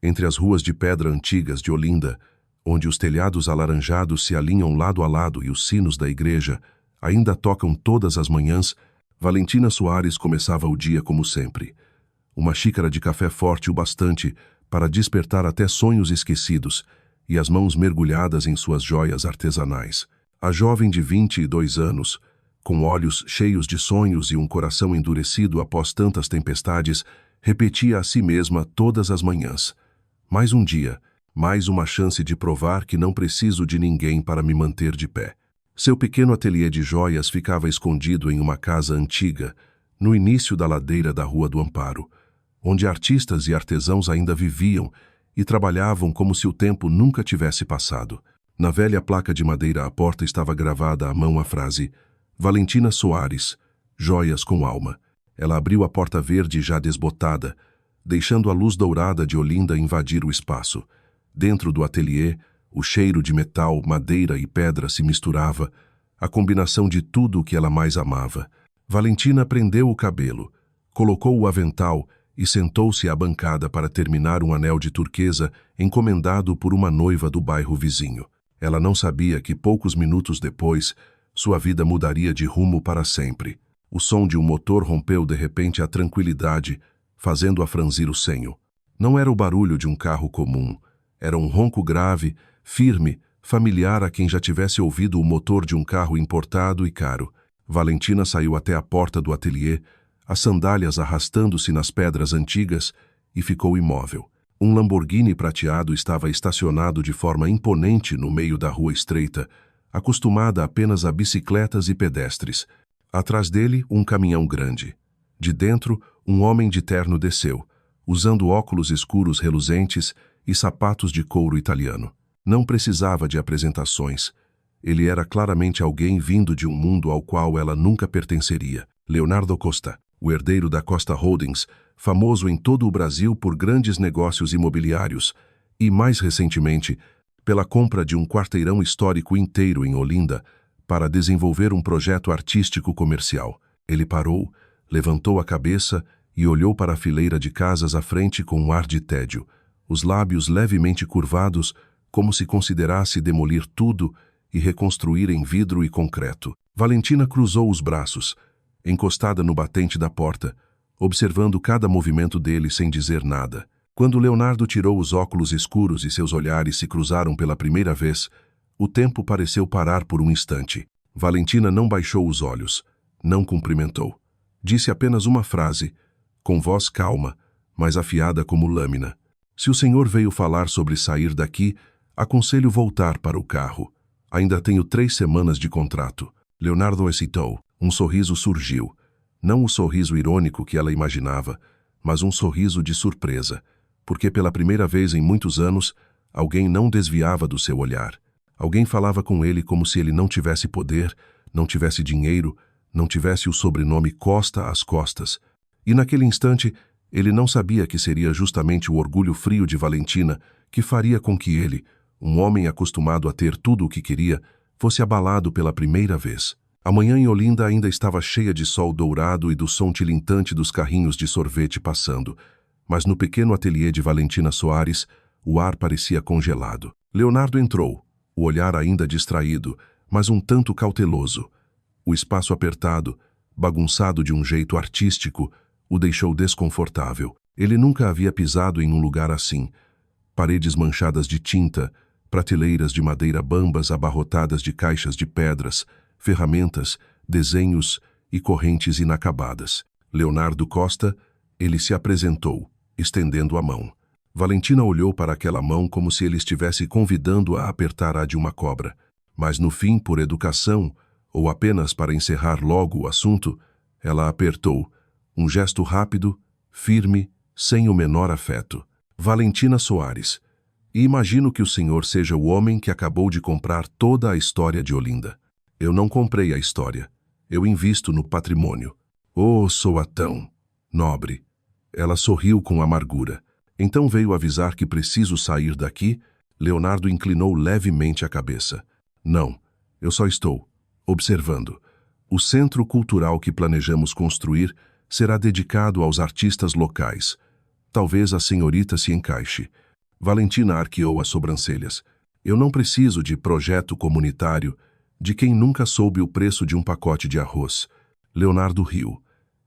Entre as ruas de pedra antigas de Olinda, onde os telhados alaranjados se alinham lado a lado e os sinos da igreja ainda tocam todas as manhãs, Valentina Soares começava o dia como sempre. Uma xícara de café forte o bastante para despertar até sonhos esquecidos e as mãos mergulhadas em suas joias artesanais. A jovem de 22 anos, com olhos cheios de sonhos e um coração endurecido após tantas tempestades, repetia a si mesma todas as manhãs: mais um dia, mais uma chance de provar que não preciso de ninguém para me manter de pé. Seu pequeno ateliê de joias ficava escondido em uma casa antiga, no início da ladeira da Rua do Amparo, onde artistas e artesãos ainda viviam e trabalhavam como se o tempo nunca tivesse passado. Na velha placa de madeira à porta estava gravada à mão a frase: Valentina Soares, joias com alma. Ela abriu a porta verde já desbotada, deixando a luz dourada de Olinda invadir o espaço. Dentro do ateliê, o cheiro de metal, madeira e pedra se misturava, a combinação de tudo o que ela mais amava. Valentina prendeu o cabelo, colocou o avental e sentou-se à bancada para terminar um anel de turquesa encomendado por uma noiva do bairro vizinho. Ela não sabia que poucos minutos depois, sua vida mudaria de rumo para sempre. O som de um motor rompeu de repente a tranquilidade, fazendo-a franzir o senho. Não era o barulho de um carro comum. Era um ronco grave, firme, familiar a quem já tivesse ouvido o motor de um carro importado e caro. Valentina saiu até a porta do ateliê, as sandálias arrastando-se nas pedras antigas, e ficou imóvel. Um Lamborghini prateado estava estacionado de forma imponente no meio da rua estreita, acostumada apenas a bicicletas e pedestres. Atrás dele, um caminhão grande. De dentro, um homem de terno desceu, usando óculos escuros reluzentes e sapatos de couro italiano. Não precisava de apresentações. Ele era claramente alguém vindo de um mundo ao qual ela nunca pertenceria. Leonardo Costa, o herdeiro da Costa Holdings, famoso em todo o Brasil por grandes negócios imobiliários e, mais recentemente, pela compra de um quarteirão histórico inteiro em Olinda para desenvolver um projeto artístico comercial. Ele parou, levantou a cabeça e olhou para a fileira de casas à frente com um ar de tédio, os lábios levemente curvados, como se considerasse demolir tudo e reconstruir em vidro e concreto. Valentina cruzou os braços, encostada no batente da porta, observando cada movimento dele sem dizer nada. Quando Leonardo tirou os óculos escuros e seus olhares se cruzaram pela primeira vez, o tempo pareceu parar por um instante. Valentina não baixou os olhos, não cumprimentou. Disse apenas uma frase, com voz calma, mas afiada como lâmina. Se o senhor veio falar sobre sair daqui, aconselho voltar para o carro. Ainda tenho 3 semanas de contrato. Leonardo hesitou. Um sorriso surgiu. Não o sorriso irônico que ela imaginava, mas um sorriso de surpresa, porque pela primeira vez em muitos anos, alguém não desviava do seu olhar. Alguém falava com ele como se ele não tivesse poder, não tivesse dinheiro, não tivesse o sobrenome Costa às costas. E naquele instante, ele não sabia que seria justamente o orgulho frio de Valentina que faria com que ele, um homem acostumado a ter tudo o que queria, fosse abalado pela primeira vez. A manhã em Olinda ainda estava cheia de sol dourado e do som tilintante dos carrinhos de sorvete passando, mas no pequeno ateliê de Valentina Soares, o ar parecia congelado. Leonardo entrou, o olhar ainda distraído, mas um tanto cauteloso. O espaço apertado, bagunçado de um jeito artístico, o deixou desconfortável. Ele nunca havia pisado em um lugar assim. Paredes manchadas de tinta, prateleiras de madeira bambas abarrotadas de caixas de pedras, ferramentas, desenhos e correntes inacabadas. Leonardo Costa, ele se apresentou, estendendo a mão. Valentina olhou para aquela mão como se ele estivesse convidando-a a apertar a de uma cobra. Mas no fim, por educação, ou apenas para encerrar logo o assunto, ela apertou, um gesto rápido, firme, sem o menor afeto. Valentina Soares. E imagino que o senhor seja o homem que acabou de comprar toda a história de Olinda. Eu não comprei a história. Eu invisto no patrimônio. Oh, soa tão nobre. Ela sorriu com amargura. Então veio avisar que preciso sair daqui? Leonardo inclinou levemente a cabeça. Não, eu só estou observando. O centro cultural que planejamos construir será dedicado aos artistas locais. Talvez a senhorita se encaixe. Valentina arqueou as sobrancelhas. Eu não preciso de projeto comunitário de quem nunca soube o preço de um pacote de arroz. Leonardo riu.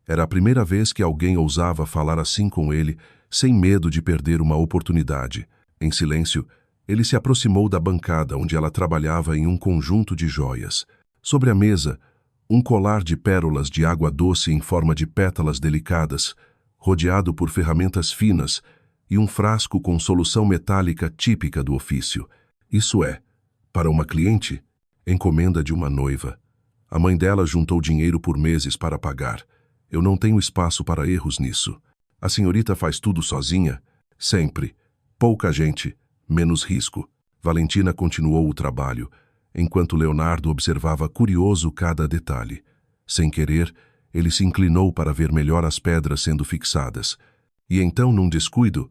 Era a primeira vez que alguém ousava falar assim com ele, sem medo de perder uma oportunidade. Em silêncio, ele se aproximou da bancada onde ela trabalhava em um conjunto de joias. Sobre a mesa, um colar de pérolas de água doce em forma de pétalas delicadas, rodeado por ferramentas finas, e um frasco com solução metálica típica do ofício. Isso é, para uma cliente, encomenda de uma noiva. A mãe dela juntou dinheiro por meses para pagar. Eu não tenho espaço para erros nisso. A senhorita faz tudo sozinha? Sempre. Pouca gente, menos risco. Valentina continuou o trabalho, enquanto Leonardo observava curioso cada detalhe. Sem querer, ele se inclinou para ver melhor as pedras sendo fixadas. E então, num descuido,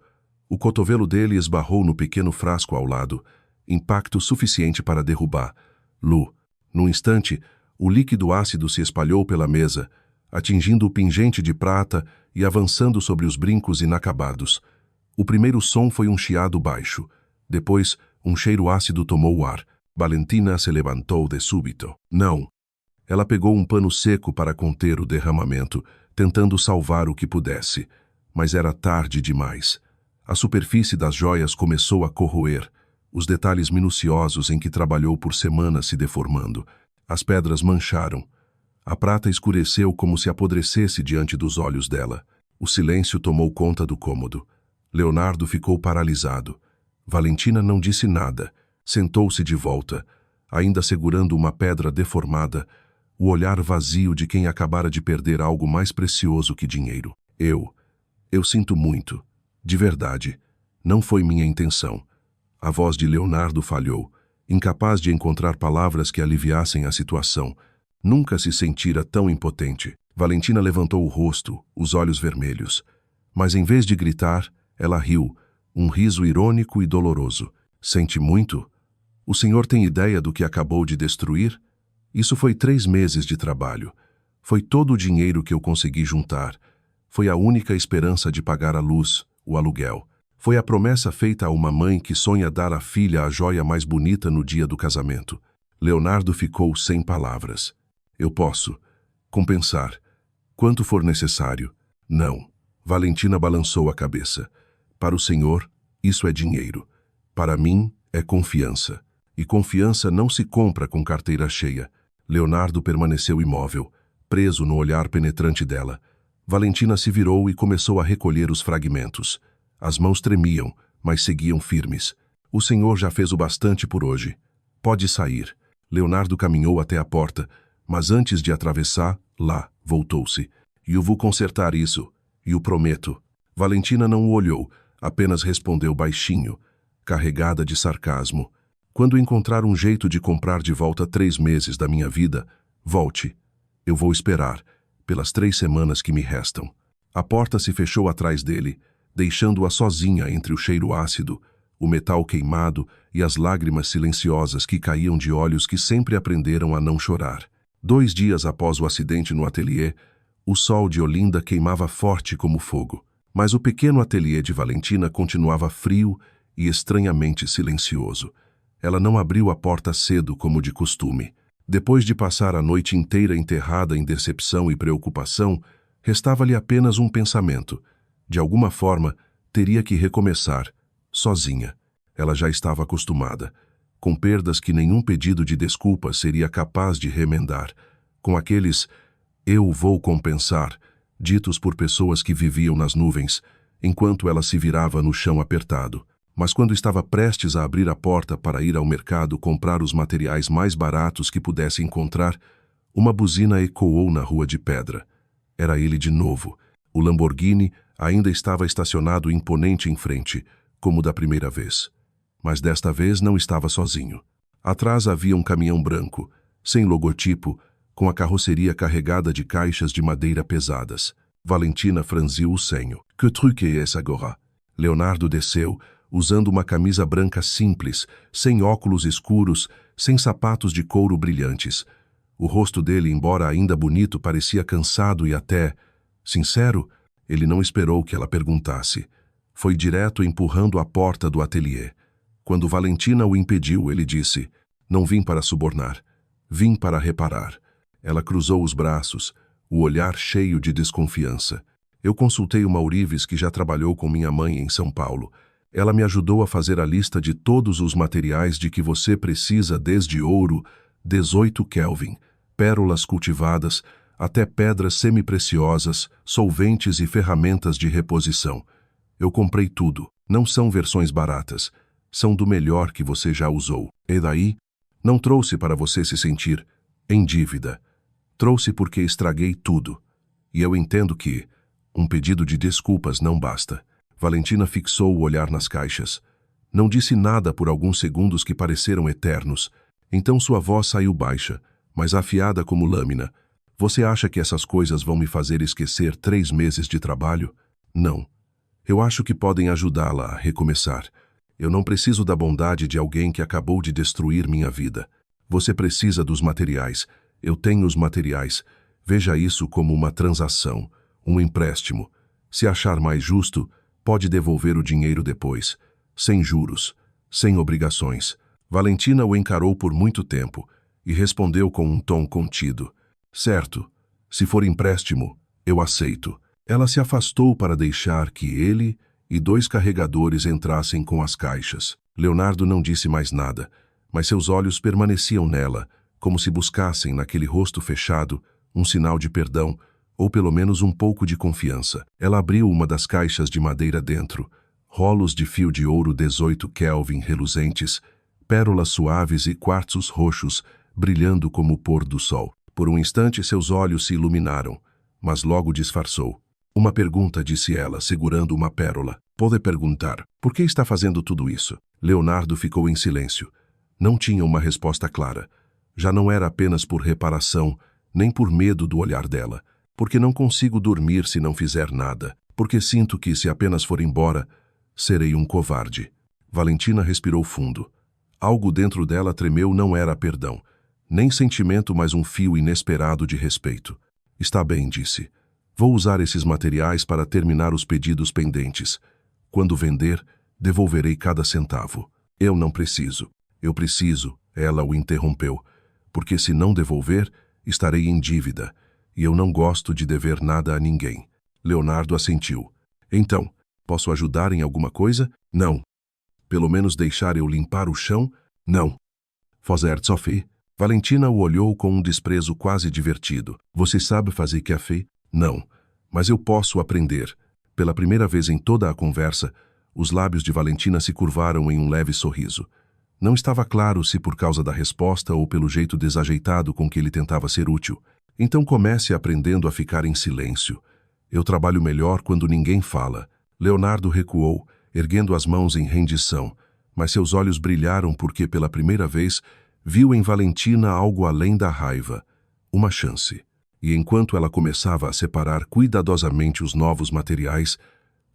o cotovelo dele esbarrou no pequeno frasco ao lado, impacto suficiente para derrubar. Num instante, o líquido ácido se espalhou pela mesa, atingindo o pingente de prata e avançando sobre os brincos inacabados. O primeiro som foi um chiado baixo. Depois, um cheiro ácido tomou o ar. Valentina se levantou de súbito. Não. Ela pegou um pano seco para conter o derramamento, tentando salvar o que pudesse. Mas era tarde demais. A superfície das joias começou a corroer, os detalhes minuciosos em que trabalhou por semanas se deformando. As pedras mancharam. A prata escureceu como se apodrecesse diante dos olhos dela. O silêncio tomou conta do cômodo. Leonardo ficou paralisado. Valentina não disse nada. Sentou-se de volta, ainda segurando uma pedra deformada, o olhar vazio de quem acabara de perder algo mais precioso que dinheiro. Eu sinto muito. De verdade. Não foi minha intenção. A voz de Leonardo falhou, incapaz de encontrar palavras que aliviassem a situação. Nunca se sentira tão impotente. Valentina levantou o rosto, os olhos vermelhos. Mas em vez de gritar, ela riu, um riso irônico e doloroso. Sente muito? O senhor tem ideia do que acabou de destruir? Isso foi 3 meses de trabalho. Foi todo o dinheiro que eu consegui juntar. Foi a única esperança de pagar a luz, o aluguel. Foi a promessa feita a uma mãe que sonha dar à filha a joia mais bonita no dia do casamento. Leonardo ficou sem palavras. Eu posso compensar. Quanto for necessário. Não. Valentina balançou a cabeça. Para o senhor, isso é dinheiro. Para mim, é confiança. E confiança não se compra com carteira cheia. Leonardo permaneceu imóvel, preso no olhar penetrante dela. Valentina se virou e começou a recolher os fragmentos. As mãos tremiam, mas seguiam firmes. O senhor já fez o bastante por hoje. Pode sair. Leonardo caminhou até a porta, mas antes de atravessar, voltou-se. Eu vou consertar isso, e o prometo. Valentina não o olhou, apenas respondeu baixinho, carregada de sarcasmo. Quando encontrar um jeito de comprar de volta 3 meses da minha vida, volte. Eu vou esperar, pelas 3 semanas que me restam. A porta se fechou atrás dele, deixando-a sozinha entre o cheiro ácido, o metal queimado e as lágrimas silenciosas que caíam de olhos que sempre aprenderam a não chorar. 2 dias após o acidente no ateliê, o sol de Olinda queimava forte como fogo, mas o pequeno ateliê de Valentina continuava frio e estranhamente silencioso. Ela não abriu a porta cedo como de costume. Depois de passar a noite inteira enterrada em decepção e preocupação, restava-lhe apenas um pensamento. De alguma forma, teria que recomeçar, sozinha. Ela já estava acostumada, com perdas que nenhum pedido de desculpa seria capaz de remendar, com aqueles "eu vou compensar", ditos por pessoas que viviam nas nuvens, enquanto ela se virava no chão apertado. Mas quando estava prestes a abrir a porta para ir ao mercado comprar os materiais mais baratos que pudesse encontrar, uma buzina ecoou na rua de pedra. Era ele de novo. O Lamborghini ainda estava estacionado imponente em frente, como da primeira vez. Mas desta vez não estava sozinho. Atrás havia um caminhão branco, sem logotipo, com a carroceria carregada de caixas de madeira pesadas. Valentina franziu o senho. Que truque é esse agora? Leonardo desceu, usando uma camisa branca simples, sem óculos escuros, sem sapatos de couro brilhantes. O rosto dele, embora ainda bonito, parecia cansado e até sincero. Ele não esperou que ela perguntasse. Foi direto empurrando a porta do ateliê. Quando Valentina o impediu, ele disse: "Não vim para subornar. Vim para reparar." Ela cruzou os braços, o olhar cheio de desconfiança. Eu consultei uma ourives que já trabalhou com minha mãe em São Paulo. Ela me ajudou a fazer a lista de todos os materiais de que você precisa, desde ouro, 18 Kelvin, pérolas cultivadas, até pedras semipreciosas, solventes e ferramentas de reposição. Eu comprei tudo. Não são versões baratas. São do melhor que você já usou. E daí? Não trouxe para você se sentir em dívida. Trouxe porque estraguei tudo. E eu entendo que um pedido de desculpas não basta. Valentina fixou o olhar nas caixas. Não disse nada por alguns segundos que pareceram eternos. Então sua voz saiu baixa, mas afiada como lâmina. Você acha que essas coisas vão me fazer esquecer 3 meses de trabalho? Não. Eu acho que podem ajudá-la a recomeçar. Eu não preciso da bondade de alguém que acabou de destruir minha vida. Você precisa dos materiais. Eu tenho os materiais. Veja isso como uma transação, um empréstimo. Se achar mais justo, pode devolver o dinheiro depois, sem juros, sem obrigações. Valentina o encarou por muito tempo e respondeu com um tom contido: "Certo, se for empréstimo, eu aceito." Ela se afastou para deixar que ele e 2 carregadores entrassem com as caixas. Leonardo não disse mais nada, mas seus olhos permaneciam nela, como se buscassem naquele rosto fechado um sinal de perdão, ou pelo menos um pouco de confiança. Ela abriu uma das caixas de madeira dentro, rolos de fio de ouro 18 Kelvin reluzentes, pérolas suaves e quartzos roxos, brilhando como o pôr do sol. Por um instante seus olhos se iluminaram, mas logo disfarçou. "Uma pergunta", disse ela, segurando uma pérola. "Pode perguntar, por que está fazendo tudo isso?" Leonardo ficou em silêncio. Não tinha uma resposta clara. Já não era apenas por reparação, nem por medo do olhar dela. Porque não consigo dormir se não fizer nada. Porque sinto que, se apenas for embora, serei um covarde. Valentina respirou fundo. Algo dentro dela tremeu. Não era perdão, nem sentimento, mas um fio inesperado de respeito. "Está bem", disse. "Vou usar esses materiais para terminar os pedidos pendentes. Quando vender, devolverei cada centavo." "Eu não preciso." "Eu preciso", ela o interrompeu. "Porque se não devolver, estarei em dívida. E eu não gosto de dever nada a ninguém." Leonardo assentiu. "Então, posso ajudar em alguma coisa?" "Não." "Pelo menos deixar eu limpar o chão?" "Não." "Fazer café?" Valentina o olhou com um desprezo quase divertido. "Você sabe fazer café?" "Não. Mas eu posso aprender." Pela primeira vez em toda a conversa, os lábios de Valentina se curvaram em um leve sorriso. Não estava claro se por causa da resposta ou pelo jeito desajeitado com que ele tentava ser útil. "Então comece aprendendo a ficar em silêncio. Eu trabalho melhor quando ninguém fala." Leonardo recuou, erguendo as mãos em rendição, mas seus olhos brilharam porque, pela primeira vez, viu em Valentina algo além da raiva, uma chance. E enquanto ela começava a separar cuidadosamente os novos materiais,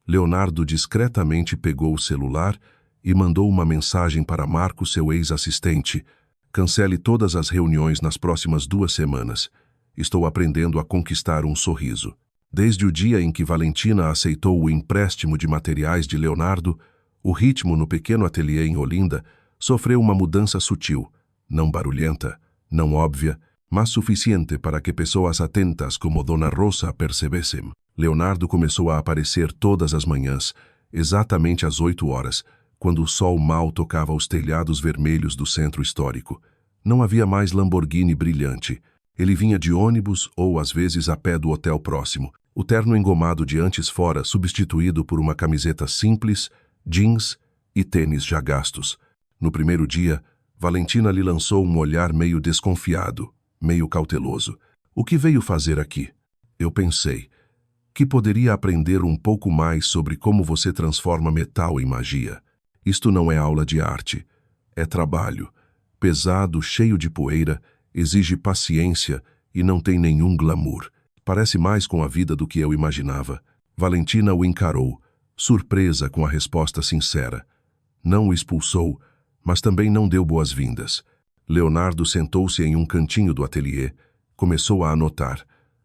Leonardo discretamente pegou o celular e mandou uma mensagem para Marco, seu ex-assistente: "Cancele todas as reuniões nas próximas 2 semanas. Estou aprendendo a conquistar um sorriso." Desde o dia em que Valentina aceitou o empréstimo de materiais de Leonardo, o ritmo no pequeno ateliê em Olinda sofreu uma mudança sutil, não barulhenta, não óbvia, mas suficiente para que pessoas atentas como Dona Rosa percebessem. Leonardo começou a aparecer todas as manhãs, exatamente às 8 horas, quando o sol mal tocava os telhados vermelhos do centro histórico. Não havia mais Lamborghini brilhante. Ele vinha de ônibus ou, às vezes, a pé do hotel próximo, o terno engomado de antes fora substituído por uma camiseta simples, jeans e tênis já gastos. No primeiro dia, Valentina lhe lançou um olhar meio desconfiado, meio cauteloso. "O que veio fazer aqui?" Eu pensei que poderia aprender um pouco mais sobre como você transforma metal em magia. Isto não é aula de arte. É trabalho. Pesado, cheio de poeira, exige paciência e não tem nenhum glamour. Parece mais com a vida do que eu imaginava. Valentina o encarou, surpresa com a resposta sincera. Não o expulsou, mas também não deu boas-vindas. Leonardo sentou-se em um cantinho do ateliê, começou a anotar,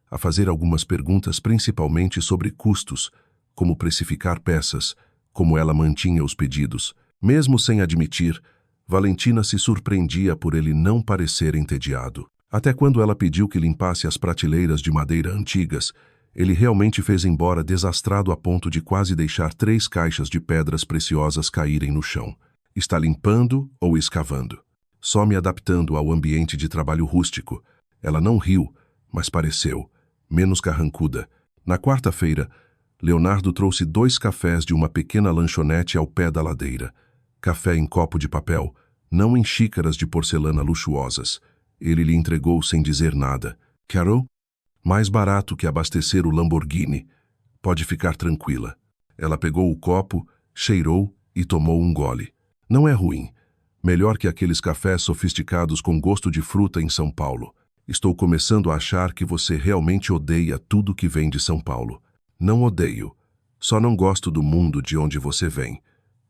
a fazer algumas perguntas principalmente sobre custos, como precificar peças, como ela mantinha os pedidos. Mesmo sem admitir, Valentina se surpreendia por ele não parecer entediado. Até quando ela pediu que limpasse as prateleiras de madeira antigas, ele realmente fez embora desastrado a ponto de quase deixar 3 caixas de pedras preciosas caírem no chão. Está limpando ou escavando? Só me adaptando ao ambiente de trabalho rústico. Ela não riu, mas pareceu menos carrancuda. Na quarta-feira, Leonardo trouxe 2 cafés de uma pequena lanchonete ao pé da ladeira. Café em copo de papel, não em xícaras de porcelana luxuosas. Ele lhe entregou sem dizer nada. Carol? Mais barato que abastecer o Lamborghini. Pode ficar tranquila. Ela pegou o copo, cheirou e tomou um gole. Não é ruim. Melhor que aqueles cafés sofisticados com gosto de fruta em São Paulo. Estou começando a achar que você realmente odeia tudo que vem de São Paulo. Não odeio. Só não gosto do mundo de onde você vem.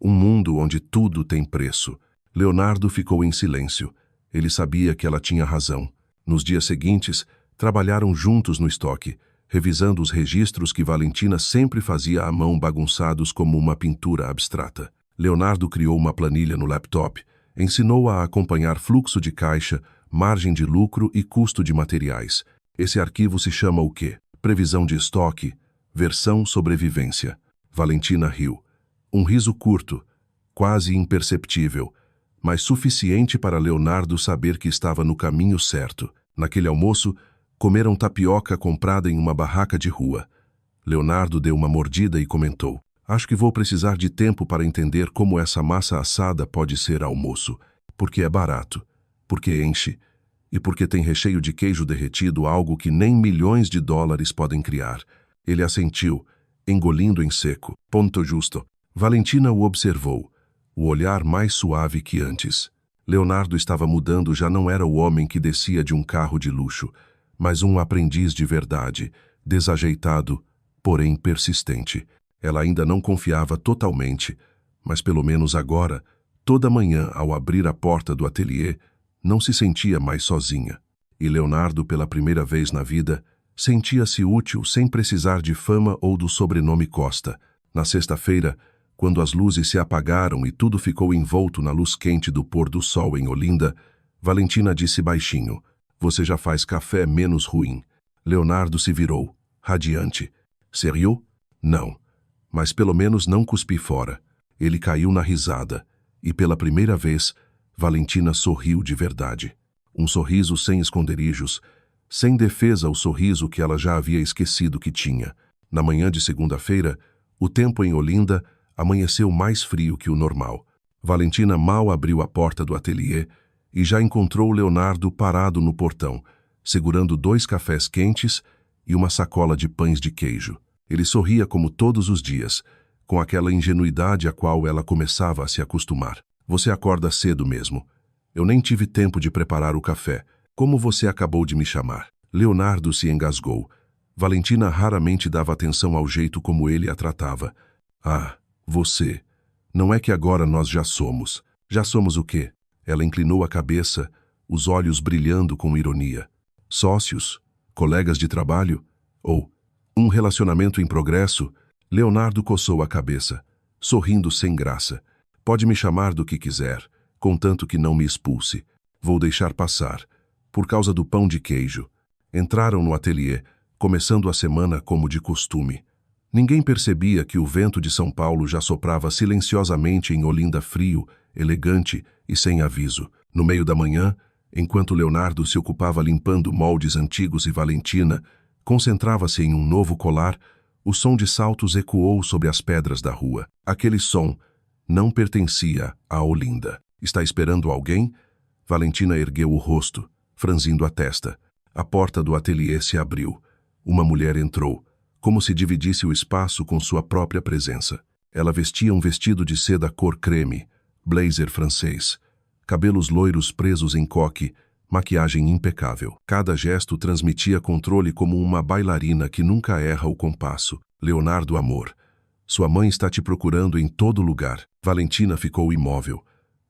Um mundo onde tudo tem preço. Leonardo ficou em silêncio. Ele sabia que ela tinha razão. Nos dias seguintes, trabalharam juntos no estoque, revisando os registros que Valentina sempre fazia à mão bagunçados como uma pintura abstrata. Leonardo criou uma planilha no laptop, ensinou-a a acompanhar fluxo de caixa, margem de lucro e custo de materiais. Esse arquivo se chama o quê? Previsão de estoque, versão sobrevivência. Valentina riu. Um riso curto, quase imperceptível, mas suficiente para Leonardo saber que estava no caminho certo. Naquele almoço, comeram tapioca comprada em uma barraca de rua. Leonardo deu uma mordida e comentou: acho que vou precisar de tempo para entender como essa massa assada pode ser almoço. Porque é barato, porque enche, e porque tem recheio de queijo derretido, algo que nem milhões de dólares podem criar. Ele assentiu, engolindo em seco. Ponto justo. Valentina o observou, o olhar mais suave que antes. Leonardo estava mudando, já não era o homem que descia de um carro de luxo, mas um aprendiz de verdade, desajeitado, porém persistente. Ela ainda não confiava totalmente, mas pelo menos agora, toda manhã, ao abrir a porta do ateliê, não se sentia mais sozinha. E Leonardo, pela primeira vez na vida, sentia-se útil sem precisar de fama ou do sobrenome Costa. Na sexta-feira, quando as luzes se apagaram e tudo ficou envolto na luz quente do pôr do sol em Olinda, Valentina disse baixinho: você já faz café menos ruim. Leonardo se virou, radiante. Sério? Não. Mas pelo menos não cuspi fora. Ele caiu na risada, e pela primeira vez, Valentina sorriu de verdade. Um sorriso sem esconderijos, sem defesa, o sorriso que ela já havia esquecido que tinha. Na manhã de segunda-feira, o tempo em Olinda amanheceu mais frio que o normal. Valentina mal abriu a porta do ateliê e já encontrou Leonardo parado no portão, segurando 2 cafés quentes e uma sacola de pães de queijo. Ele sorria como todos os dias, com aquela ingenuidade a qual ela começava a se acostumar. Você acorda cedo mesmo. Eu nem tive tempo de preparar o café. Como você acabou de me chamar? Leonardo se engasgou. Valentina raramente dava atenção ao jeito como ele a tratava. Ah, você. Não é que agora nós já somos. Já somos o quê? Ela inclinou a cabeça, os olhos brilhando com ironia. Sócios? Colegas de trabalho? Ou um relacionamento em progresso? Leonardo coçou a cabeça, sorrindo sem graça. Pode me chamar do que quiser, contanto que não me expulse. Vou deixar passar. Por causa do pão de queijo. Entraram no ateliê, começando a semana como de costume. Ninguém percebia que o vento de São Paulo já soprava silenciosamente em Olinda, frio, elegante e sem aviso. No meio da manhã, enquanto Leonardo se ocupava limpando moldes antigos e Valentina concentrava-se em um novo colar, o som de saltos ecoou sobre as pedras da rua. Aquele som não pertencia a Olinda. Está esperando alguém? Valentina ergueu o rosto, franzindo a testa. A porta do ateliê se abriu. Uma mulher entrou, como se dividisse o espaço com sua própria presença. Ela vestia um vestido de seda cor creme, blazer francês, cabelos loiros presos em coque, maquiagem impecável. Cada gesto transmitia controle como uma bailarina que nunca erra o compasso. Leonardo, amor. Sua mãe está te procurando em todo lugar. Valentina ficou imóvel.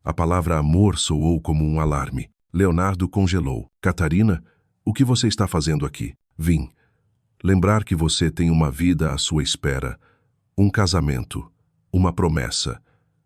A palavra amor soou como um alarme. Leonardo congelou. Catarina, o que você está fazendo aqui? Vim. Lembrar que você tem uma vida à sua espera. Um casamento. uma promessa.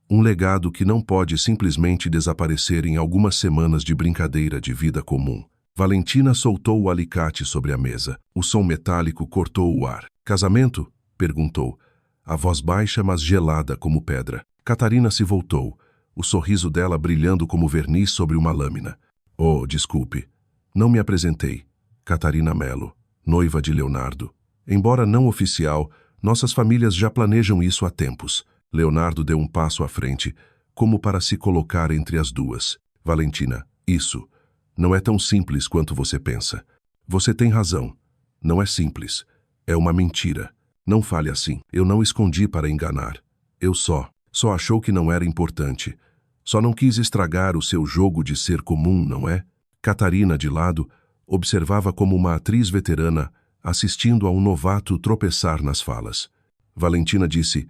Um legado que não pode simplesmente desaparecer em algumas semanas de brincadeira de vida comum. Valentina soltou o alicate sobre a mesa. O som metálico cortou o ar. Casamento? Perguntou. A voz baixa, mas gelada como pedra. Catarina se voltou, o sorriso dela brilhando como verniz sobre uma lâmina. Oh, desculpe. Não me apresentei. Catarina Melo, noiva de Leonardo. Embora não oficial, nossas famílias já planejam isso há tempos. Leonardo deu um passo à frente, como para se colocar entre as duas. Valentina, isso não é tão simples quanto você pensa. Você tem razão. Não é simples. É uma mentira. Não fale assim. Eu não escondi para enganar. Eu só achou que não era importante. Só não quis estragar o seu jogo de ser comum, não é? Catarina, de lado, observava como uma atriz veterana assistindo a um novato tropeçar nas falas. Valentina disse: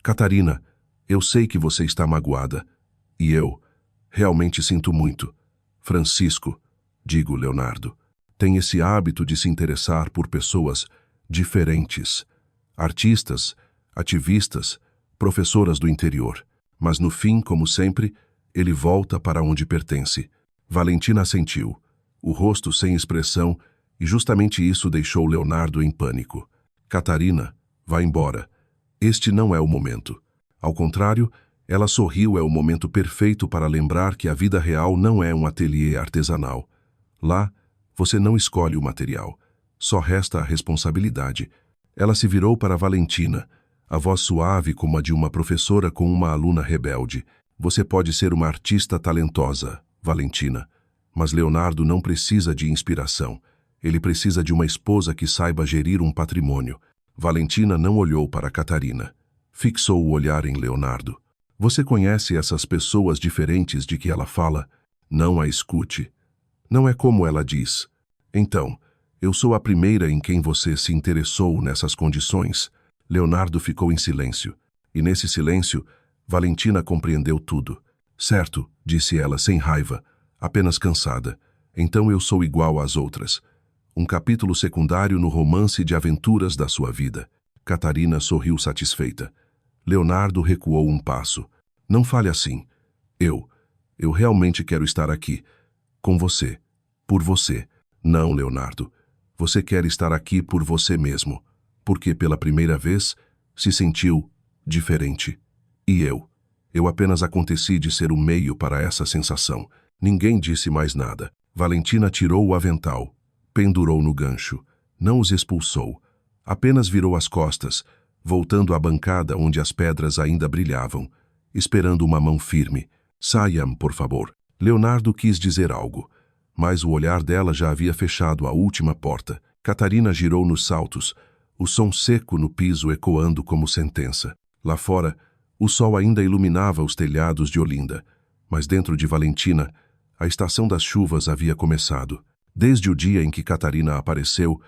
Catarina, eu sei que você está magoada. E eu realmente sinto muito. Francisco, digo Leonardo, tem esse hábito de se interessar por pessoas diferentes. Artistas, ativistas, professoras do interior. Mas no fim, como sempre, ele volta para onde pertence. Valentina assentiu, o rosto sem expressão, e justamente isso deixou Leonardo em pânico. Catarina, vá embora. Este não é o momento. Ao contrário, ela sorriu. É o momento perfeito para lembrar que a vida real não é um ateliê artesanal. Lá, você não escolhe o material. Só resta a responsabilidade. Ela se virou para Valentina, a voz suave como a de uma professora com uma aluna rebelde. Você pode ser uma artista talentosa, Valentina, mas Leonardo não precisa de inspiração. Ele precisa de uma esposa que saiba gerir um patrimônio. Valentina não olhou para Catarina. Fixou o olhar em Leonardo. Você conhece essas pessoas diferentes de que ela fala? Não a escute. Não é como ela diz. Então, eu sou a primeira em quem você se interessou nessas condições. Leonardo ficou em silêncio. E nesse silêncio, Valentina compreendeu tudo. Certo, disse ela sem raiva, apenas cansada. Então eu sou igual às outras. Um capítulo secundário no romance de aventuras da sua vida. Catarina sorriu satisfeita. Leonardo recuou um passo. Não fale assim. Eu realmente quero estar aqui. Com você. Por você. Não, Leonardo. Você quer estar aqui por você mesmo. Porque pela primeira vez se sentiu diferente. E eu apenas aconteci de ser o meio para essa sensação. Ninguém disse mais nada. Valentina tirou o avental. Pendurou no gancho. Não os expulsou. Apenas virou as costas, voltando à bancada onde as pedras ainda brilhavam, esperando uma mão firme. Saiam, por favor. Leonardo quis dizer algo, mas o olhar dela já havia fechado a última porta. Catarina girou nos saltos, o som seco no piso ecoando como sentença. Lá fora, o sol ainda iluminava os telhados de Olinda, mas dentro de Valentina, a estação das chuvas havia começado. Desde o dia em que Catarina apareceu,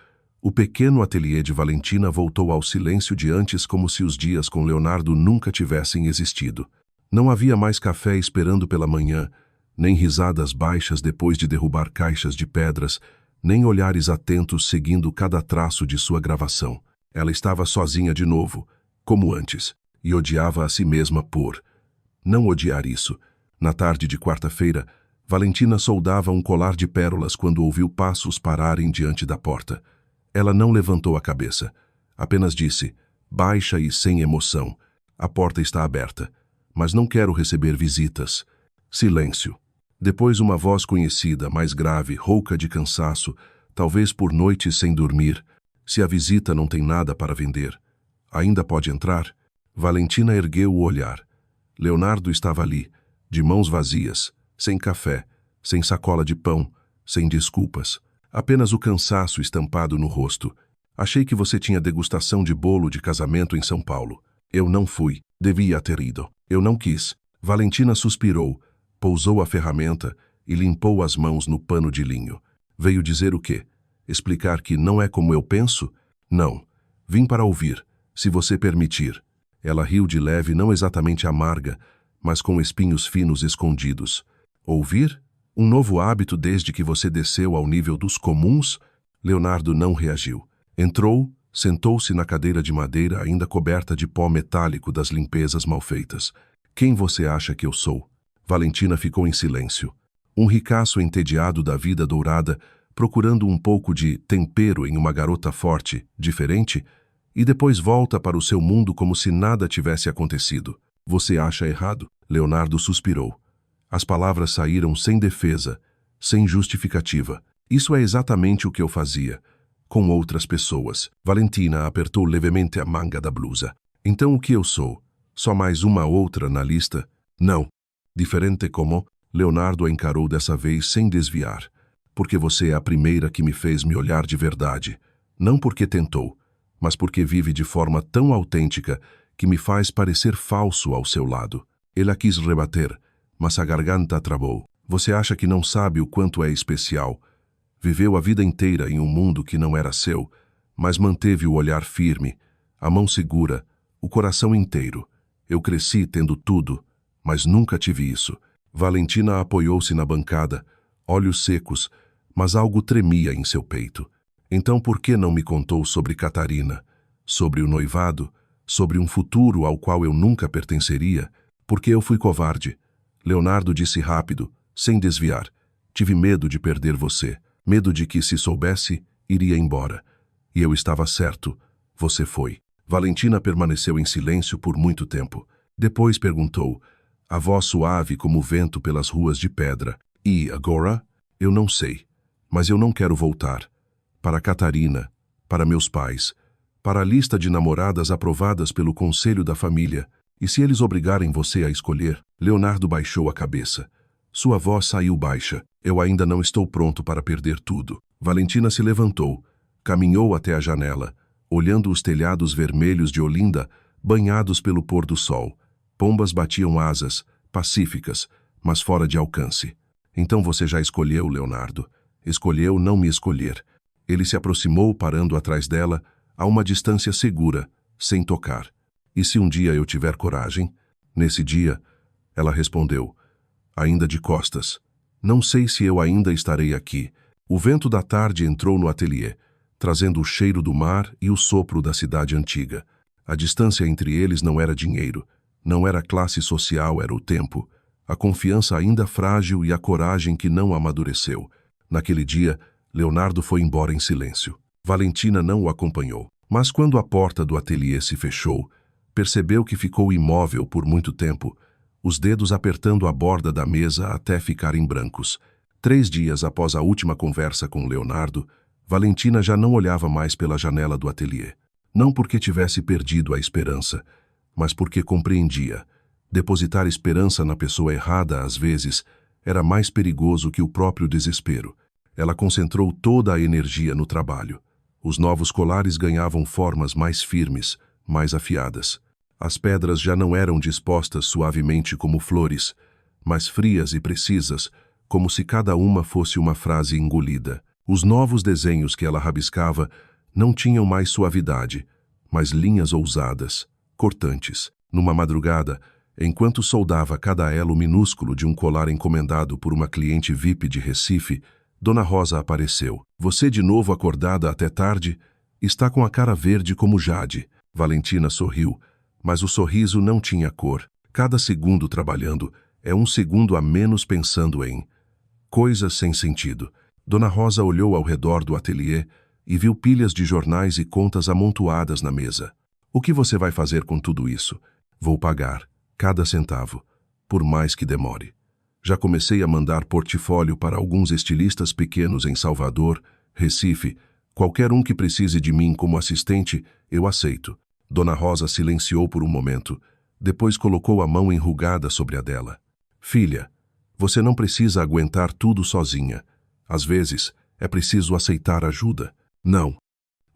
o pequeno ateliê de Valentina voltou ao silêncio de antes, como se os dias com Leonardo nunca tivessem existido. Não havia mais café esperando pela manhã, nem risadas baixas depois de derrubar caixas de pedras, nem olhares atentos seguindo cada traço de sua gravação. Ela estava sozinha de novo, como antes, e odiava a si mesma por não odiar isso. Na tarde de quarta-feira, Valentina soldava um colar de pérolas quando ouviu passos pararem diante da porta. Ela não levantou a cabeça. Apenas disse, baixa e sem emoção, a porta está aberta, mas não quero receber visitas. Silêncio. Depois uma voz conhecida, mais grave, rouca de cansaço, talvez por noites sem dormir. Se a visita não tem nada para vender, ainda pode entrar? Valentina ergueu o olhar. Leonardo estava ali, de mãos vazias, sem café, sem sacola de pão, sem desculpas. Apenas o cansaço estampado no rosto. Achei que você tinha degustação de bolo de casamento em São Paulo. Eu não fui. Devia ter ido. Eu não quis. Valentina suspirou, pousou a ferramenta e limpou as mãos no pano de linho. Veio dizer o quê? Explicar que não é como eu penso? Não. Vim para ouvir, se você permitir. Ela riu de leve, não exatamente amarga, mas com espinhos finos escondidos. Ouvir? Um novo hábito desde que você desceu ao nível dos comuns? Leonardo não reagiu. Entrou, Sentou-se na cadeira de madeira ainda coberta de pó metálico das limpezas mal feitas. Quem você acha que eu sou? Valentina ficou em silêncio. Um ricaço entediado da vida dourada, procurando um pouco de tempero em uma garota forte, diferente, e depois volta para o seu mundo como se nada tivesse acontecido. Você acha errado? Leonardo suspirou. As palavras saíram sem defesa, sem justificativa. Isso é exatamente o que eu fazia, com outras pessoas. Valentina apertou levemente a manga da blusa. Então o que eu sou? Só mais uma outra na lista? Não. Diferente como? Leonardo a encarou dessa vez sem desviar. Porque você é a primeira que me fez me olhar de verdade. Não porque tentou, mas porque vive de forma tão autêntica que me faz parecer falso ao seu lado. Ele a quis rebater, mas a garganta travou. Você acha que não sabe o quanto é especial? Viveu a vida inteira em um mundo que não era seu, mas manteve o olhar firme, a mão segura, o coração inteiro. Eu cresci tendo tudo, mas nunca tive isso. Valentina apoiou-se na bancada, olhos secos, mas algo tremia em seu peito. Então por que não me contou sobre Catarina? Sobre o noivado? Sobre um futuro ao qual eu nunca pertenceria? Porque eu fui covarde. Leonardo disse rápido, sem desviar. Tive medo de perder você. Medo de que, se soubesse, iria embora. E eu estava certo. Você foi. Valentina permaneceu em silêncio por muito tempo. Depois perguntou, a voz suave como o vento pelas ruas de pedra. E agora? Eu não sei. Mas eu não quero voltar. Para Catarina, para meus pais, para a lista de namoradas aprovadas pelo conselho da família. E se eles obrigarem você a escolher? Leonardo baixou a cabeça. Sua voz saiu baixa. Eu ainda não estou pronto para perder tudo. Valentina se levantou, caminhou até a janela, olhando os telhados vermelhos de Olinda, banhados pelo pôr do sol. Pombas batiam asas, pacíficas, mas fora de alcance. Então você já escolheu, Leonardo. Escolheu não me escolher. Ele se aproximou, parando atrás dela, a uma distância segura, sem tocar. E se um dia eu tiver coragem? Nesse dia, ela respondeu, ainda de costas. Não sei se eu ainda estarei aqui. O vento da tarde entrou no ateliê, trazendo o cheiro do mar e o sopro da cidade antiga. A distância entre eles não era dinheiro, não era classe social, era o tempo, a confiança ainda frágil e a coragem que não amadureceu. Naquele dia, Leonardo foi embora em silêncio. Valentina não o acompanhou. Mas quando a porta do ateliê se fechou, percebeu que ficou imóvel por muito tempo, os dedos apertando a borda da mesa até ficarem brancos. 3 dias após a última conversa com Leonardo, Valentina já não olhava mais pela janela do ateliê. Não porque tivesse perdido a esperança, mas porque compreendia. Depositar esperança na pessoa errada, às vezes, era mais perigoso que o próprio desespero. Ela concentrou toda a energia no trabalho. Os novos colares ganhavam formas mais firmes, mais afiadas. As pedras já não eram dispostas suavemente como flores, mas frias e precisas, como se cada uma fosse uma frase engolida. Os novos desenhos que ela rabiscava não tinham mais suavidade, mas linhas ousadas, cortantes. Numa madrugada, enquanto soldava cada elo minúsculo de um colar encomendado por uma cliente VIP de Recife, Dona Rosa apareceu. Você de novo acordada até tarde? Está com a cara verde como jade. Valentina sorriu, mas o sorriso não tinha cor. Cada segundo trabalhando é um segundo a menos pensando em coisas sem sentido. Dona Rosa olhou ao redor do ateliê e viu pilhas de jornais e contas amontoadas na mesa. O que você vai fazer com tudo isso? Vou pagar, cada centavo, por mais que demore. Já comecei a mandar portfólio para alguns estilistas pequenos em Salvador, Recife. Qualquer um que precise de mim como assistente, eu aceito. Dona Rosa silenciou por um momento. Depois colocou a mão enrugada sobre a dela. Filha, você não precisa aguentar tudo sozinha. Às vezes, é preciso aceitar ajuda. Não.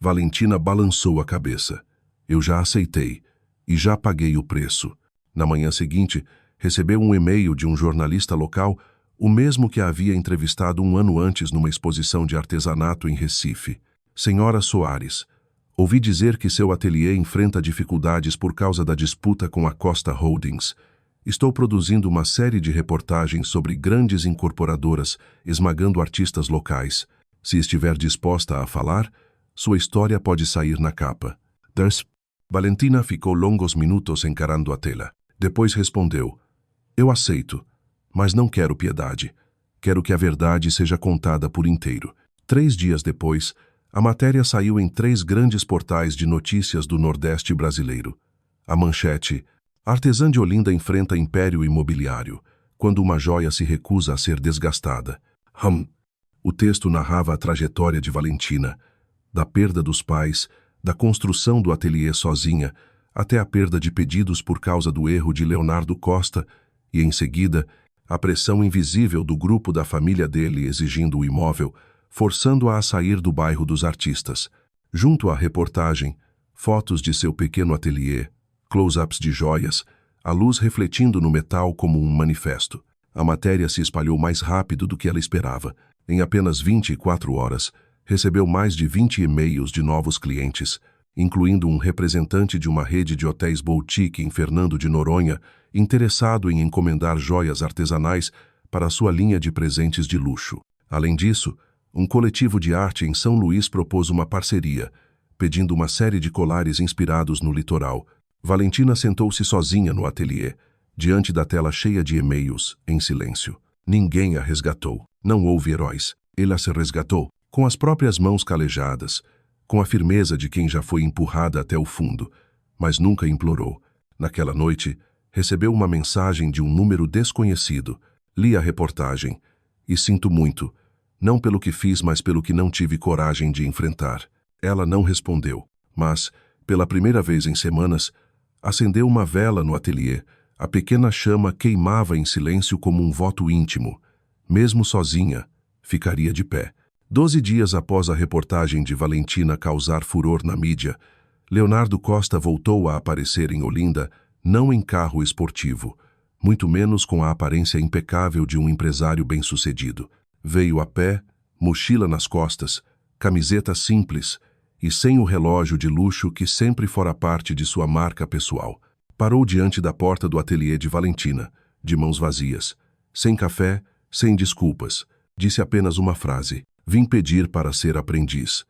Valentina balançou a cabeça. Eu já aceitei e já paguei o preço. Na manhã seguinte, recebeu um e-mail de um jornalista local, o mesmo que a havia entrevistado um ano antes numa exposição de artesanato em Recife. Senhora Soares, ouvi dizer que seu ateliê enfrenta dificuldades por causa da disputa com a Costa Holdings. Estou produzindo uma série de reportagens sobre grandes incorporadoras esmagando artistas locais. Se estiver disposta a falar, Sua história pode sair na capa. Valentina ficou longos minutos encarando a tela. Depois respondeu: Eu aceito, mas não quero piedade. Quero que a verdade seja contada por inteiro. 3 dias depois, a matéria saiu em 3 grandes portais de notícias do Nordeste brasileiro. A manchete: Artesã de Olinda enfrenta império imobiliário, quando uma joia se recusa a ser desgastada. O texto narrava a trajetória de Valentina, da perda dos pais, da construção do ateliê sozinha, até a perda de pedidos por causa do erro de Leonardo Costa e, em seguida, a pressão invisível do grupo da família dele exigindo o imóvel, forçando-a a sair do bairro dos artistas. Junto à reportagem, fotos de seu pequeno ateliê, close-ups de joias, a luz refletindo no metal como um manifesto. A matéria se espalhou mais rápido do que ela esperava. Em apenas 24 horas, recebeu mais de 20 e-mails de novos clientes, incluindo um representante de uma rede de hotéis boutique em Fernando de Noronha, interessado em encomendar joias artesanais para sua linha de presentes de luxo. Além disso, um coletivo de arte em São Luís propôs uma parceria, pedindo uma série de colares inspirados no litoral. Valentina sentou-se sozinha no ateliê, diante da tela cheia de e-mails, em silêncio. Ninguém a resgatou. Não houve heróis. Ela se resgatou, com as próprias mãos calejadas, com a firmeza de quem já foi empurrada até o fundo, mas nunca implorou. Naquela noite, recebeu uma mensagem de um número desconhecido. Li a reportagem e sinto muito, não pelo que fiz, mas pelo que não tive coragem de enfrentar. Ela não respondeu, mas, pela primeira vez em semanas, acendeu uma vela no ateliê. A pequena chama queimava em silêncio como um voto íntimo. Mesmo sozinha, ficaria de pé. 12 dias após a reportagem de Valentina causar furor na mídia, Leonardo Costa voltou a aparecer em Olinda, não em carro esportivo, muito menos com a aparência impecável de um empresário bem-sucedido. Veio a pé, mochila nas costas, camiseta simples e sem o relógio de luxo que sempre fora parte de sua marca pessoal. Parou diante da porta do ateliê de Valentina, de mãos vazias, sem café, sem desculpas. Disse apenas uma frase: vim pedir para ser aprendiz.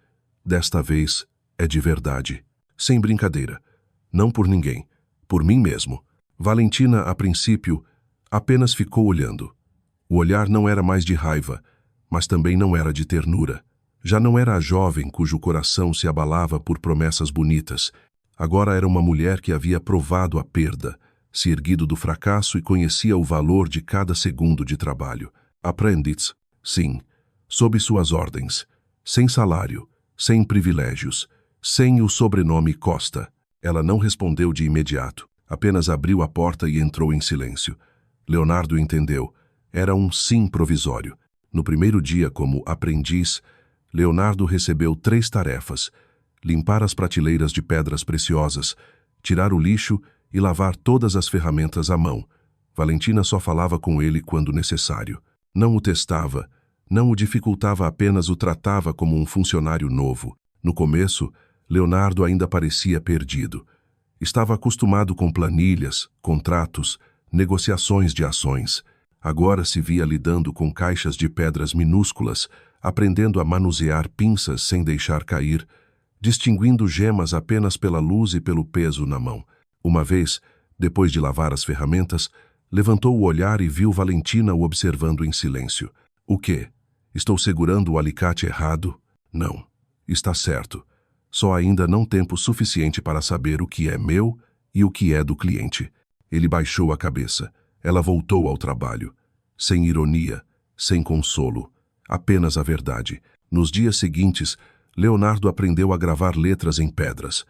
Desta vez é de verdade, sem brincadeira. Não por ninguém, por mim mesmo. Valentina, a princípio, apenas ficou olhando. O olhar não era mais de raiva, mas também não era de ternura. Já não era a jovem cujo coração se abalava por promessas bonitas. Agora era uma mulher que havia provado a perda, se erguido do fracasso e conhecia o valor de cada segundo de trabalho. Aprendiz, sim, sob suas ordens, sem salário, sem privilégios, sem o sobrenome Costa. Ela não respondeu de imediato, apenas abriu a porta e entrou em silêncio. Leonardo entendeu. Era um sim provisório. No primeiro dia como aprendiz, Leonardo recebeu 3 tarefas: limpar as prateleiras de pedras preciosas, tirar o lixo e lavar todas as ferramentas à mão. Valentina só falava com ele quando necessário. Não o testava, não o dificultava, apenas o tratava como um funcionário novo. No começo, Leonardo ainda parecia perdido. Estava acostumado com planilhas, contratos, negociações de ações. Agora se via lidando com caixas de pedras minúsculas, aprendendo a manusear pinças sem deixar cair, distinguindo gemas apenas pela luz e pelo peso na mão. Uma vez, depois de lavar as ferramentas, levantou o olhar e viu Valentina o observando em silêncio. O quê? Estou segurando o alicate errado? Não. Está certo. Só ainda não tempo suficiente para saber o que é meu e o que é do cliente. Ele baixou a cabeça. Ela voltou ao trabalho. Sem ironia, sem consolo, apenas a verdade. Nos dias seguintes, Leonardo aprendeu a gravar letras em pedras.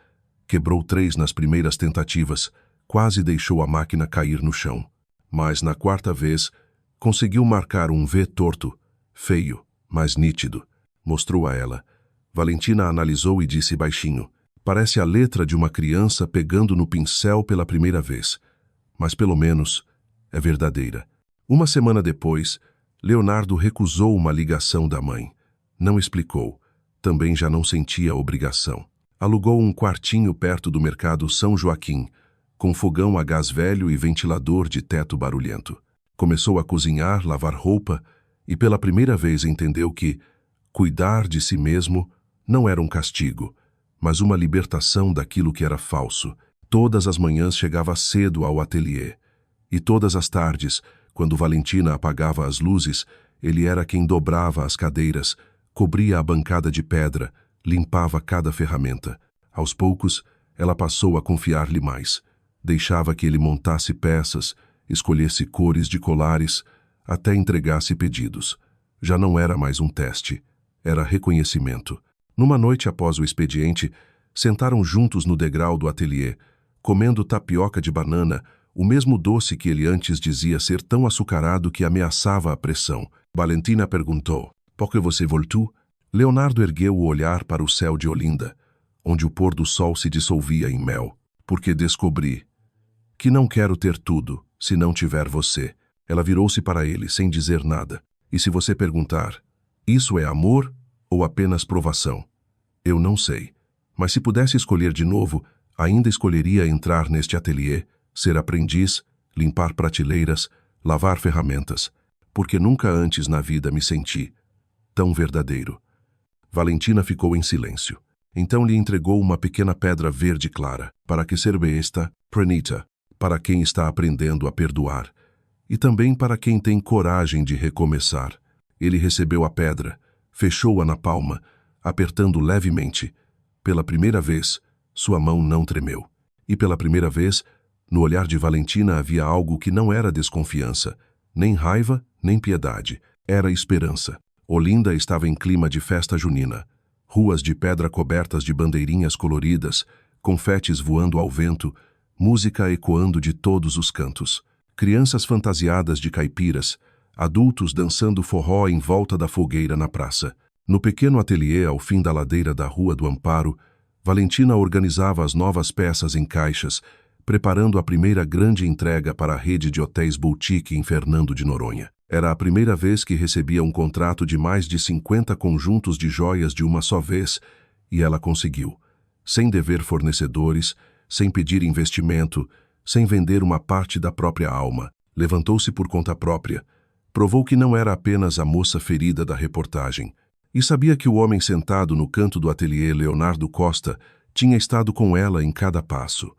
Quebrou 3 nas primeiras tentativas, quase deixou a máquina cair no chão. Mas na 4ª vez, conseguiu marcar um V torto, feio, mas nítido. Mostrou a ela. Valentina analisou e disse baixinho: parece a letra de uma criança pegando no pincel pela primeira vez. Mas pelo menos é verdadeira. Uma semana depois, Leonardo recusou uma ligação da mãe. Não explicou. Também já não sentia obrigação. Alugou um quartinho perto do mercado São Joaquim, com fogão a gás velho e ventilador de teto barulhento. Começou a cozinhar, lavar roupa e pela primeira vez entendeu que cuidar de si mesmo Não era um castigo, mas uma libertação daquilo que era falso. Todas as manhãs chegava cedo ao ateliê. E todas as tardes, quando Valentina apagava as luzes, ele era quem dobrava as cadeiras, cobria a bancada de pedra, limpava cada ferramenta. Aos poucos, ela passou a confiar-lhe mais. Deixava que ele montasse peças, escolhesse cores de colares, até entregasse pedidos. Já não era mais um teste, era reconhecimento. Numa noite após o expediente, sentaram juntos no degrau do ateliê, comendo tapioca de banana, o mesmo doce que ele antes dizia ser tão açucarado que ameaçava a pressão. Valentina perguntou: "Por que você voltou?" Leonardo ergueu o olhar para o céu de Olinda, onde o pôr do sol se dissolvia em mel. "Porque descobri que não quero ter tudo se não tiver você." Ela virou-se para ele sem dizer nada. "E se você perguntar, isso é amor ou apenas provação? Eu não sei. Mas se pudesse escolher de novo, ainda escolheria entrar neste ateliê, ser aprendiz, limpar prateleiras, lavar ferramentas, porque nunca antes na vida me senti tão verdadeiro." Valentina ficou em silêncio. Então lhe entregou uma pequena pedra verde clara. "Para que serve esta, Pranita? Para quem está aprendendo a perdoar. E também para quem tem coragem de recomeçar." Ele recebeu a pedra, fechou-a na palma, apertando levemente. Pela primeira vez, sua mão não tremeu. E pela primeira vez, no olhar de Valentina havia algo que não era desconfiança, nem raiva, nem piedade. Era esperança. Olinda estava em clima de festa junina. Ruas de pedra cobertas de bandeirinhas coloridas, confetes voando ao vento, música ecoando de todos os cantos. Crianças fantasiadas de caipiras, adultos dançando forró em volta da fogueira na praça. No pequeno ateliê ao fim da ladeira da Rua do Amparo, Valentina organizava as novas peças em caixas, preparando a primeira grande entrega para a rede de hotéis boutique em Fernando de Noronha. Era a primeira vez que recebia um contrato de mais de 50 conjuntos de joias de uma só vez, e ela conseguiu. Sem dever fornecedores, sem pedir investimento, sem vender uma parte da própria alma. Levantou-se por conta própria. Provou que não era apenas a moça ferida da reportagem. E sabia que o homem sentado no canto do ateliê, Leonardo Costa, tinha estado com ela em cada passo.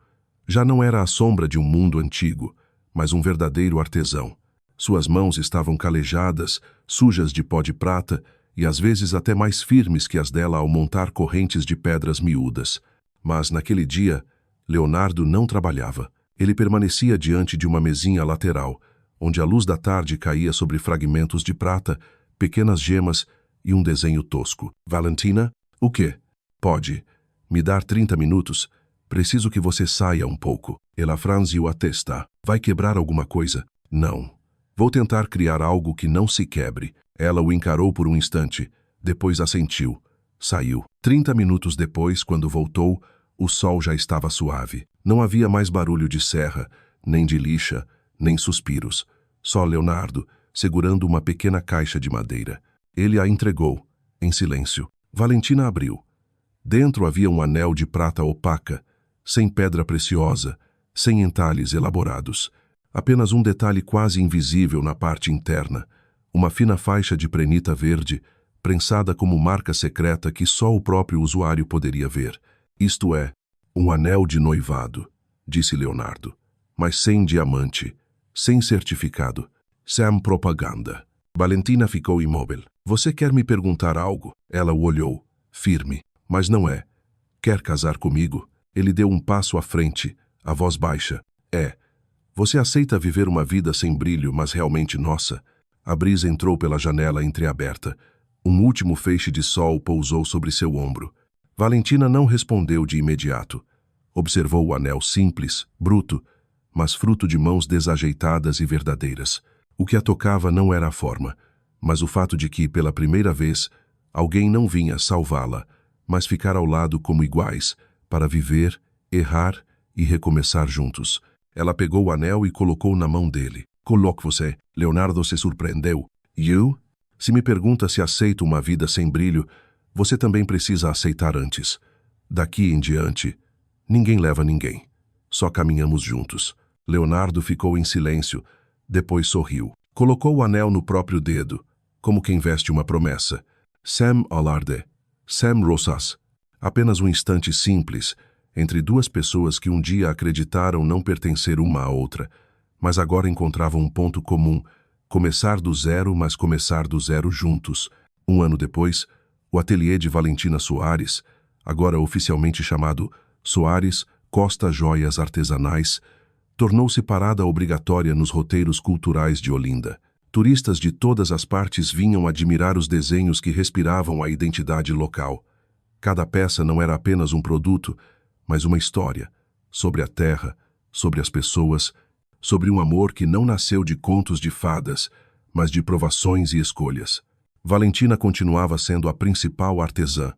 Já não era a sombra de um mundo antigo, mas um verdadeiro artesão. Suas mãos estavam calejadas, sujas de pó de prata e às vezes até mais firmes que as dela ao montar correntes de pedras miúdas. Mas naquele dia, Leonardo não trabalhava. Ele permanecia diante de uma mesinha lateral, onde a luz da tarde caía sobre fragmentos de prata, pequenas gemas e um desenho tosco. "Valentina, o quê? Pode me dar 30 minutos? Preciso que você saia um pouco." Ela franziu a testa. "Vai quebrar alguma coisa?" "Não. Vou tentar criar algo que não se quebre." Ela o encarou por um instante, depois assentiu. Saiu. 30 minutos depois, quando voltou, o sol já estava suave. Não havia mais barulho de serra, nem de lixa, nem suspiros. Só Leonardo, segurando uma pequena caixa de madeira. Ele a entregou, em silêncio. Valentina abriu. Dentro havia um anel de prata opaca, sem pedra preciosa, sem entalhes elaborados. Apenas um detalhe quase invisível na parte interna, uma fina faixa de prenita verde, prensada como marca secreta que só o próprio usuário poderia ver. "Isto é, um anel de noivado", disse Leonardo, "mas sem diamante, sem certificado, sem propaganda." Valentina ficou imóvel. "Você quer me perguntar algo?" Ela o olhou, firme. "Mas não é. Quer casar comigo?" Ele deu um passo à frente, a voz baixa. "É. Você aceita viver uma vida sem brilho, mas realmente nossa?" A brisa entrou pela janela entreaberta. Um último feixe de sol pousou sobre seu ombro. Valentina não respondeu de imediato. Observou o anel simples, bruto, mas fruto de mãos desajeitadas e verdadeiras. O que a tocava não era a forma, mas o fato de que, pela primeira vez, alguém não vinha salvá-la, mas ficar ao lado como iguais, para viver, errar e recomeçar juntos. Ela pegou o anel e colocou na mão dele. "Coloque você." Leonardo se surpreendeu. "Eu? Se me pergunta se aceito uma vida sem brilho, você também precisa aceitar antes. Daqui em diante, ninguém leva ninguém. Só caminhamos juntos." Leonardo ficou em silêncio, depois sorriu. Colocou o anel no próprio dedo, como quem veste uma promessa. "Sam Alarde, Sam Rosas. Apenas um instante simples, entre duas pessoas que um dia acreditaram não pertencer uma à outra, mas agora encontravam um ponto comum: começar do zero, mas começar do zero juntos. Um ano depois, o ateliê de Valentina Soares, agora oficialmente chamado Soares Costa Joias Artesanais, tornou-se parada obrigatória nos roteiros culturais de Olinda. Turistas de todas as partes vinham admirar os desenhos que respiravam a identidade local. Cada peça não era apenas um produto, mas uma história, sobre a terra, sobre as pessoas, sobre um amor que não nasceu de contos de fadas, mas de provações e escolhas. Valentina continuava sendo a principal artesã.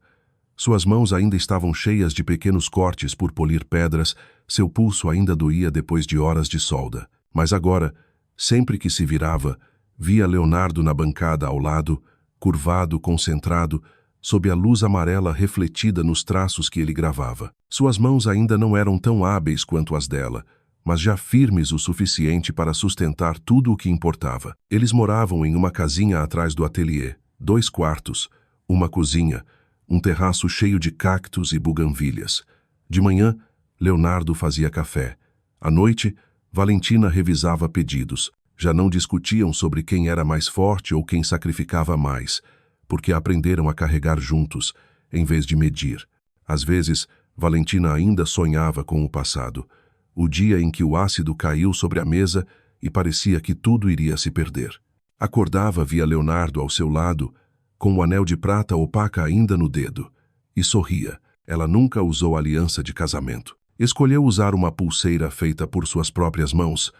Suas mãos ainda estavam cheias de pequenos cortes por polir pedras, seu pulso ainda doía depois de horas de solda. Mas agora, sempre que se virava, via Leonardo na bancada ao lado, curvado, concentrado, sob a luz amarela refletida nos traços que ele gravava. Suas mãos ainda não eram tão hábeis quanto as dela, mas já firmes o suficiente para sustentar tudo o que importava. Eles moravam em uma casinha atrás do ateliê, 2 quartos, uma cozinha, um terraço cheio de cactos e buganvílias. De manhã, Leonardo fazia café. À noite, Valentina revisava pedidos. Já não discutiam sobre quem era mais forte ou quem sacrificava mais, porque aprenderam a carregar juntos, em vez de medir. Às vezes, Valentina ainda sonhava com o passado, o dia em que o ácido caiu sobre a mesa e parecia que tudo iria se perder. Acordava, via Leonardo ao seu lado, com o anel de prata opaca ainda no dedo, e sorria. Ela nunca usou aliança de casamento. Escolheu usar uma pulseira feita por suas próprias mãos,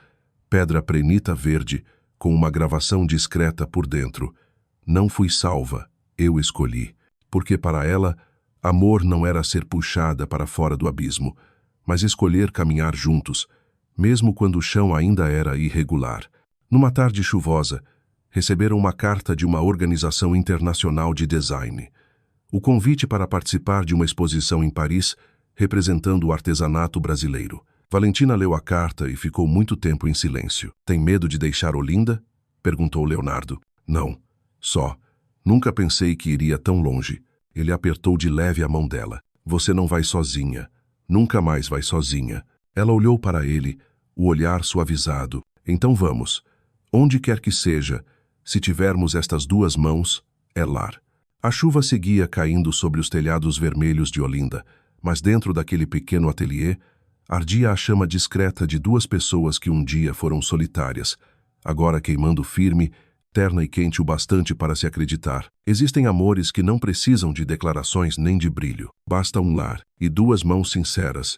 pedra prenita verde, com uma gravação discreta por dentro. Não fui salva, eu escolhi, porque para ela, amor não era ser puxada para fora do abismo, mas escolher caminhar juntos, mesmo quando o chão ainda era irregular. Numa tarde chuvosa, receberam uma carta de uma organização internacional de design. O convite para participar de uma exposição em Paris, representando o artesanato brasileiro. Valentina leu a carta e ficou muito tempo em silêncio. Tem medo de deixar Olinda? Perguntou Leonardo. Não. Só. Nunca pensei que iria tão longe. Ele apertou de leve a mão dela. Você não vai sozinha. Nunca mais vai sozinha. Ela olhou para ele, o olhar suavizado. Então vamos. Onde quer que seja, se tivermos estas 2 mãos, é lar. A chuva seguia caindo sobre os telhados vermelhos de Olinda, mas dentro daquele pequeno ateliê, ardia a chama discreta de 2 pessoas que um dia foram solitárias, agora queimando firme, terna e quente o bastante para se acreditar. Existem amores que não precisam de declarações nem de brilho. Basta um lar e 2 mãos sinceras,